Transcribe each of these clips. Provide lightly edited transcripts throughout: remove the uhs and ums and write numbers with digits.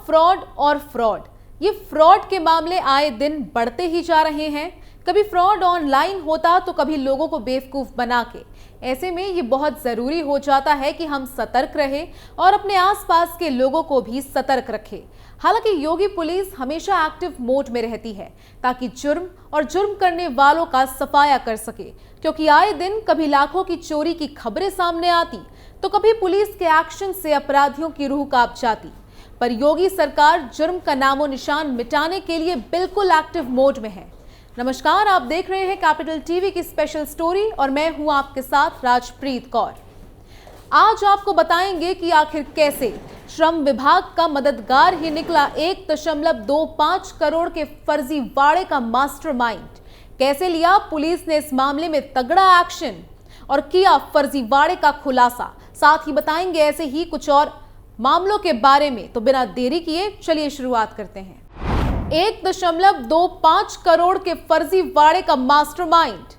Fraud और fraud, ये fraud के मामले आए दिन बढ़ते ही जा रहे हैं। कभी फ्रॉड ऑनलाइन होता तो कभी लोगों को बेवकूफ बना के। ऐसे में ये बहुत जरूरी हो जाता है कि हम सतर्क रहें और अपने आसपास के लोगों को भी सतर्क रखें। हालांकि योगी पुलिस हमेशा एक्टिव मोड में रहती है ताकि जुर्म और जुर्म करने वालों का सफाया कर सके, क्योंकि आए दिन कभी लाखों की चोरी की खबरें सामने आती तो कभी पुलिस के एक्शन से अपराधियों की रूह कांप जाती। पर योगी सरकार जुर्म का नामो निशान मिटाने के लिए बिल्कुल एक्टिव मोड में है। नमस्कार, आप देख रहे हैं कैपिटल टीवी की स्पेशल स्टोरी और मैं हूं आपके साथ राजप्रीत कौर। आज आपको बताएंगे कि आखिर कैसे श्रम विभाग का मददगार ही निकला 1.25 करोड़ के फर्जीवाड़े का मास्टरमाइंड। कैसे लिया पुलिस ने इस मामले में तगड़ा एक्शन और किया फर्जीवाड़े का खुलासा। साथ ही बताएंगे ऐसे ही कुछ और मामलों के बारे में। तो बिना देरी किए चलिए शुरुआत करते हैं। 1.25 करोड़ के फर्जीवाड़े का मास्टरमाइंड,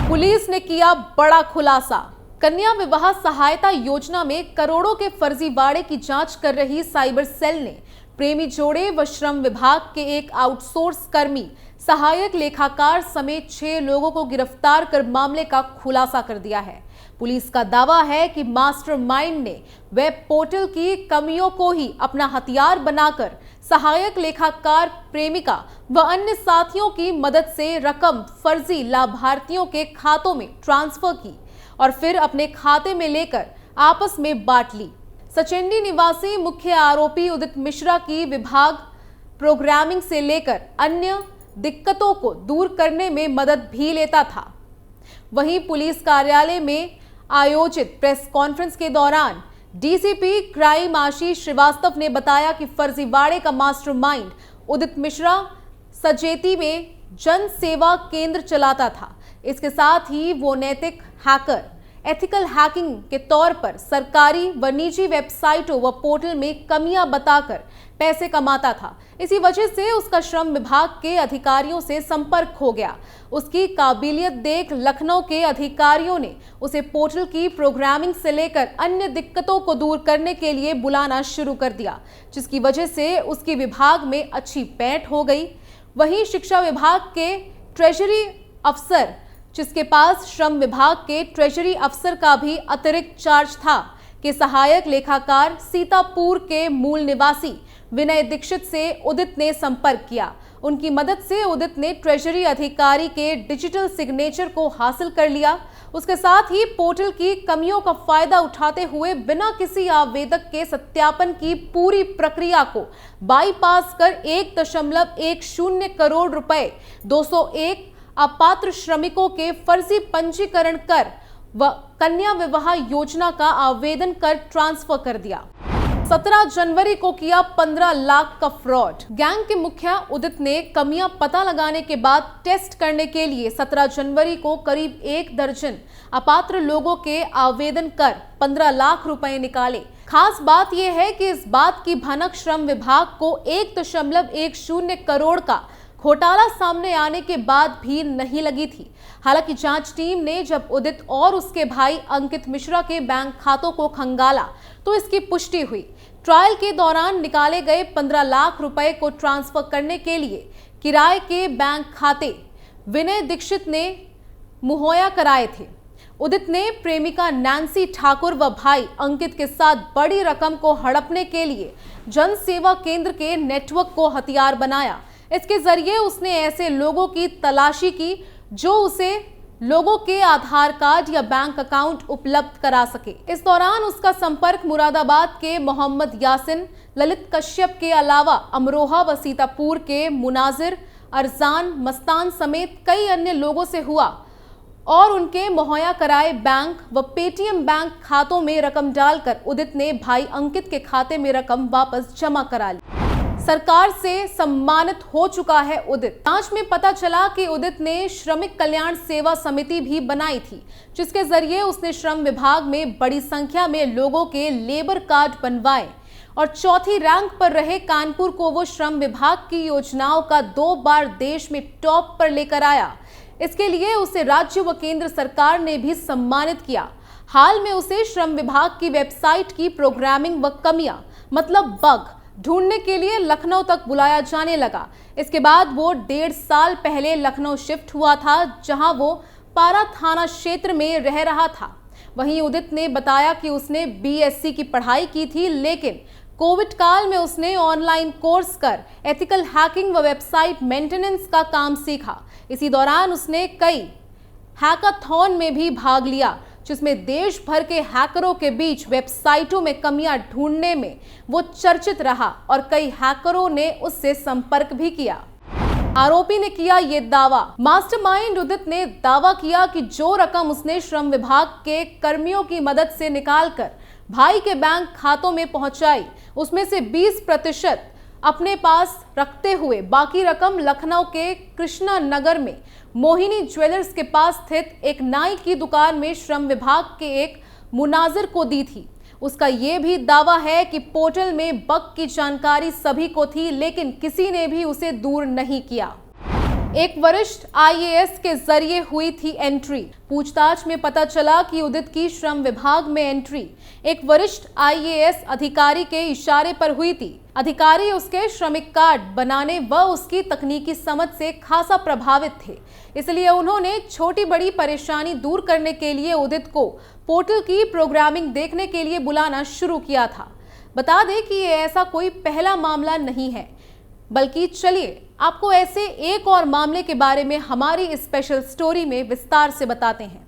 पुलिस ने किया बड़ा खुलासा। कन्या विवाह सहायता योजना में करोड़ों के फर्जीवाड़े की जांच कर रही साइबर सेल ने प्रेमी जोड़े व श्रम विभाग के एक आउटसोर्स कर्मी, सहायक लेखाकार समेत 6 लोगों को गिरफ्तार कर मामले का खुलासा कर दिया है। पुलिस का दावा है कि मास्टरमाइंड ने वेब पोर्टल की कमियों को ही अपना हथियार बनाकर सहायक लेखाकार प्रेमिका व अन्य साथियों की मदद से रकम फर्जी लाभार्थियों के खातों में ट्रांसफर की और फिर अपने खाते में लेकर आपस में बांट ली। सचेंडी निवासी मुख्य आरोपी उदित मिश्रा की विभाग प्रोग्रामिंग से लेकर अन्य दिक्कतों को दूर करने में मदद भी लेता था। वहीं पुलिस कार्यालय में आयोजित प्रेस कॉन्फ्रेंस के दौरान डीसीपी क्राइम आशीष श्रीवास्तव ने बताया कि फर्जीवाड़े का मास्टरमाइंड उदित मिश्रा सजेती में जन सेवा केंद्र चलाता था। इसके साथ ही वो नैतिक हैकर, एथिकल हैकिंग के तौर पर सरकारी व निजी वेबसाइटों व पोर्टल में कमियां बताकर पैसे कमाता था। इसी वजह से उसका श्रम विभाग के अधिकारियों से संपर्क हो गया। उसकी काबिलियत देख लखनऊ के अधिकारियों ने उसे पोर्टल की प्रोग्रामिंग से लेकर अन्य दिक्कतों को दूर करने के लिए बुलाना शुरू कर दिया, जिसकी वजह से उसकी विभाग में अच्छी पैठ हो गई। वहीं शिक्षा विभाग के ट्रेजरी अफसर, जिसके पास श्रम विभाग के ट्रेजरी अफसर का भी अतिरिक्त चार्ज था, कि सहायक लेखाकार सीतापुर के मूल निवासी विनय दीक्षित से उदित ने संपर्क किया। उनकी मदद से उदित ने ट्रेजरी अधिकारी के डिजिटल सिग्नेचर को हासिल कर लिया। उसके साथ ही पोर्टल की कमियों का फायदा उठाते हुए बिना किसी आवेदक के सत्यापन की पूरी प्रक्रिया को बाईपास कर 1.10 करोड़ रुपए 201 अपात्र श्रमिकों के फर्जी पंजीकरण कर व कन्या विवाह योजना का आवेदन कर ट्रांसफर कर दिया। 17 जनवरी को किया 15 लाख का फ्रॉड। गैंग के मुखिया उदित ने कमियां पता लगाने के बाद टेस्ट करने के लिए 17 जनवरी को करीब 1 दर्जन अपात्र लोगों के आवेदन कर 15 लाख रुपए निकाले। खास बात यह है कि इस बात की भनक श्रम विभाग को 1.10 करोड़ का घोटाला सामने आने के बाद भी नहीं लगी थी। हालांकि जांच टीम ने जब उदित और उसके भाई अंकित मिश्रा के बैंक खातों को खंगाला तो इसकी पुष्टि हुई। ट्रायल के दौरान निकाले गए 15 लाख रुपए को ट्रांसफर करने के लिए किराए के बैंक खाते विनय दीक्षित ने मुहैया कराए थे। उदित ने प्रेमिका नैन्सी ठाकुर व भाई अंकित के साथ बड़ी रकम को हड़पने के लिए जन सेवा केंद्र के नेटवर्क को हथियार बनाया। इसके जरिए उसने ऐसे लोगों की तलाशी की जो उसे लोगों के आधार कार्ड या बैंक अकाउंट उपलब्ध करा सके। इस दौरान उसका संपर्क मुरादाबाद के मोहम्मद यासिन, ललित कश्यप के अलावा अमरोहा व सीतापुर के मुनाजिर, अरजान, मस्तान समेत कई अन्य लोगों से हुआ और उनके मुहैया कराए बैंक व पेटीएम बैंक खातों में रकम डालकर उदित ने भाई अंकित के खाते में रकम वापस जमा करा ली। सरकार से सम्मानित हो चुका है उदित। जांच में पता चला कि उदित ने श्रमिक कल्याण सेवा समिति भी बनाई थी, जिसके जरिए उसने श्रम विभाग में बड़ी संख्या में लोगों के लेबर कार्ड बनवाए और चौथी रैंक पर रहे कानपुर को वो श्रम विभाग की योजनाओं का 2 बार देश में टॉप पर लेकर आया। इसके लिए उसे राज्य व केंद्र सरकार ने भी सम्मानित किया। हाल में उसे श्रम विभाग की वेबसाइट की प्रोग्रामिंग व कमियां मतलब बग ढूंढने के लिए लखनऊ तक बुलाया जाने लगा। इसके बाद वो 1.5 साल पहले लखनऊ शिफ्ट हुआ था, जहां वो पारा थाना क्षेत्र में रह रहा था। वहीं उदित ने बताया कि उसने बीएससी की पढ़ाई की थी, लेकिन कोविड काल में उसने ऑनलाइन कोर्स कर एथिकल हैकिंग व वेबसाइट मेंटेनेंस का काम सीखा। इसी दौरान उसने कई हैकाथॉन में भी भाग लिया, जिसमें देश भर के हैकरों के बीच वेबसाइटों में कमियां ढूंढने में वो चर्चित रहा और कई हैकरों ने उससे संपर्क भी किया। आरोपी ने किया ये दावा। मास्टरमाइंड उदित ने दावा किया कि जो रकम उसने श्रम विभाग के कर्मियों की मदद से निकालकर भाई के बैंक खातों में पहुंचाई, उसमें से 20% अपने पास रखते हुए बाकी रकम लखनऊ के कृष्णा नगर में मोहिनी ज्वेलर्स के पास स्थित एक नाई की दुकान में श्रम विभाग के एक मुनाजिर को दी थी। उसका यह भी दावा है कि पोर्टल में बग की जानकारी सभी को थी, लेकिन किसी ने भी उसे दूर नहीं किया। एक वरिष्ठ आईएएस के जरिए हुई थी एंट्री। पूछताछ में पता चला कि उदित की श्रम विभाग में एंट्री एक वरिष्ठ आईएएस अधिकारी के इशारे पर हुई थी। अधिकारी उसके श्रमिक कार्ड बनाने व उसकी तकनीकी समझ से खासा प्रभावित थे, इसलिए उन्होंने छोटी बड़ी परेशानी दूर करने के लिए उदित को पोर्टल की प्रोग्रामिंग देखने के लिए बुलाना शुरू किया था। बता दें कि ये ऐसा कोई पहला मामला नहीं है, बल्कि चलिए आपको ऐसे एक और मामले के बारे में हमारी स्पेशल स्टोरी में विस्तार से बताते हैं।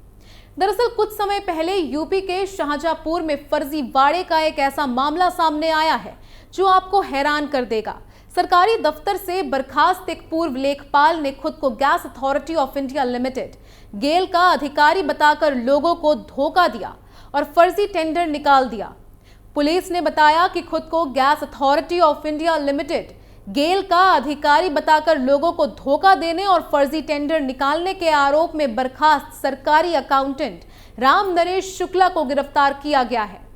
दरअसल कुछ समय पहले यूपी के शाहजहांपुर में फर्जीवाड़े का एक ऐसा मामला सामने आया है जो आपको हैरान कर देगा। सरकारी दफ्तर से बर्खास्त एक पूर्व लेखपाल ने खुद को Gas Authority of India Limited GAIL का अधिकारी बताकर लोगों को धोखा दिया और फर्जी टेंडर निकाल दिया। पुलिस ने बताया कि खुद को Gas Authority of India Limited GAIL का अधिकारी बताकर लोगों को धोखा देने और फर्जी टेंडर निकालने के आरोप में बर्खास्त सरकारी अकाउंटेंट राम नरेश शुक्ला को गिरफ्तार किया गया है।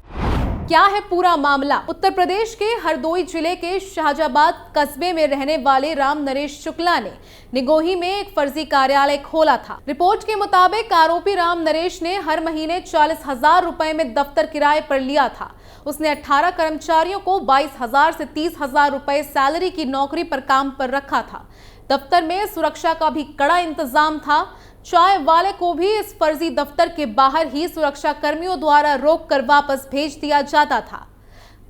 क्या है पूरा मामला? उत्तर प्रदेश के हरदोई जिले के शाहजहाबाद कस्बे में रहने वाले राम नरेश शुक्ला ने निगोही में एक फर्जी कार्यालय खोला था। रिपोर्ट के मुताबिक आरोपी राम नरेश ने हर महीने 40,000 रुपए में दफ्तर किराए पर लिया था। उसने 18 कर्मचारियों को 22,000 से 30,000 रुपए सैलरी की नौकरी पर काम पर रखा था। दफ्तर में सुरक्षा का भी कड़ा इंतजाम था। चाय वाले को भी इस फर्जी दफ्तर के बाहर ही सुरक्षा कर्मियों द्वारा रोककर वापस भेज दिया जाता था।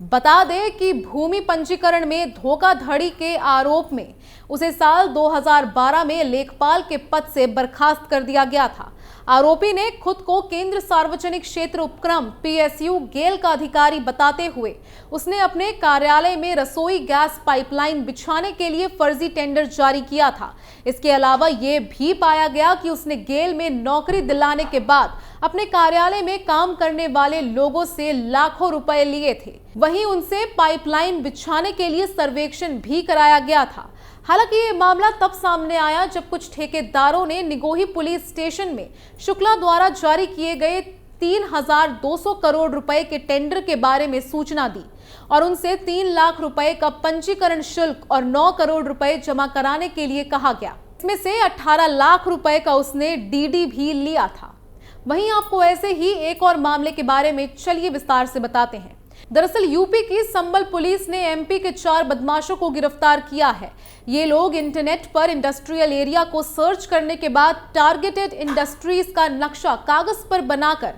बता दें कि भूमि पंजीकरण में धोखाधड़ी के आरोप में उसे साल 2012 में लेखपाल के पद से बर्खास्त कर दिया गया था। आरोपी ने खुद को केंद्र सार्वजनिक क्षेत्र उपक्रम पीएसयू गेल का अधिकारी बताते हुए उसने अपने कार्यालय में रसोई गैस पाइपलाइन बिछाने के लिए फर्जी टेंडर जारी किया था। इसके अलावा ये भी पाया गया कि उसने गेल में नौकरी दिलाने के बाद अपने कार्यालय में काम करने वाले लोगों से लाखों रुपए लिए थे। वहीं उनसे पाइपलाइन बिछाने के लिए सर्वेक्षण भी कराया गया था। हालांकि ये मामला तब सामने आया जब कुछ ठेकेदारों ने निगोही पुलिस स्टेशन में शुक्ला द्वारा जारी किए गए 3,200 करोड़ रुपए के टेंडर के बारे में सूचना दी और उनसे 3 लाख रुपए का पंजीकरण शुल्क और 9 करोड़ रुपए जमा कराने के लिए कहा गया। इसमें से 18 लाख रुपए का उसने डीडी भी लिया था। वहीं आपको ऐसे ही एक और मामले के बारे में चलिए विस्तार से बताते हैं। दरअसल यूपी की संबल पुलिस ने एमपी के 4 बदमाशों को गिरफ्तार किया है। ये लोग इंटरनेट पर इंडस्ट्रियल एरिया को सर्च करने के बाद टारगेटेड इंडस्ट्रीज का नक्शा कागज पर बनाकर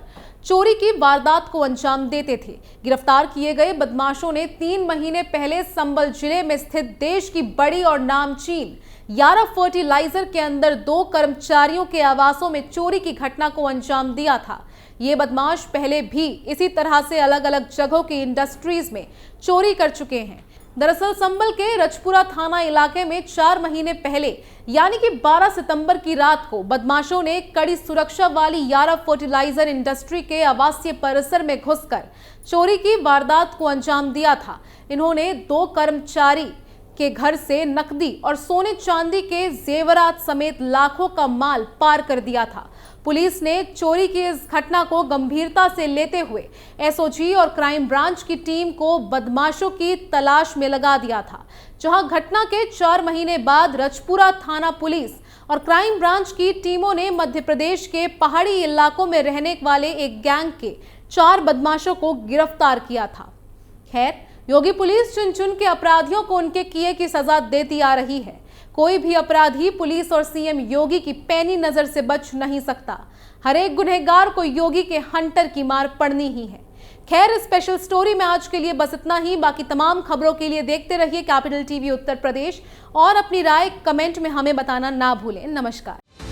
चोरी की वारदात को अंजाम देते थे। गिरफ्तार किए गए बदमाशों ने 3 महीने पहले संबल जिले में स्थित देश की बड़ी और नामचीन यारा फर्टिलाइजर के अंदर 2 कर्मचारियों के आवासों में चोरी की घटना को अंजाम दिया था। ये बदमाश पहले भी इसी तरह से अलग अलग जगहों की इंडस्ट्रीज में चोरी कर चुके हैं। दरअसल संबल के रजपुरा थाना इलाके में 4 महीने पहले यानी कि 12 सितंबर की रात को बदमाशों ने कड़ी सुरक्षा वाली यारा फर्टिलाइजर इंडस्ट्री के आवासीय परिसर में घुसकर चोरी की वारदात को अंजाम दिया था। इन्होंने 2 कर्मचारी के घर से नकदी और सोने चांदी के जेवरात समेत लाखों का माल पार कर दिया था। पुलिस ने चोरी की इस घटना को गंभीरता से लेते हुए एसओजी और क्राइम ब्रांच की टीम को बदमाशों की तलाश में लगा दिया था, जहां घटना के 4 महीने बाद रजपुरा थाना पुलिस और क्राइम ब्रांच की टीमों ने मध्य प्रदेश के पहाड़ी इलाकों में रहने वाले एक गैंग के 4 बदमाशों को गिरफ्तार किया था। खैर, योगी पुलिस चुन चुन के अपराधियों को उनके किए की सजा देती आ रही है। कोई भी अपराधी पुलिस और सीएम योगी की पैनी नजर से बच नहीं सकता। हर एक गुनहगार को योगी के हंटर की मार पड़नी ही है। खैर, स्पेशल स्टोरी में आज के लिए बस इतना ही। बाकी तमाम खबरों के लिए देखते रहिए कैपिटल टीवी उत्तर प्रदेश और अपनी राय कमेंट में हमें बताना ना भूलें। नमस्कार।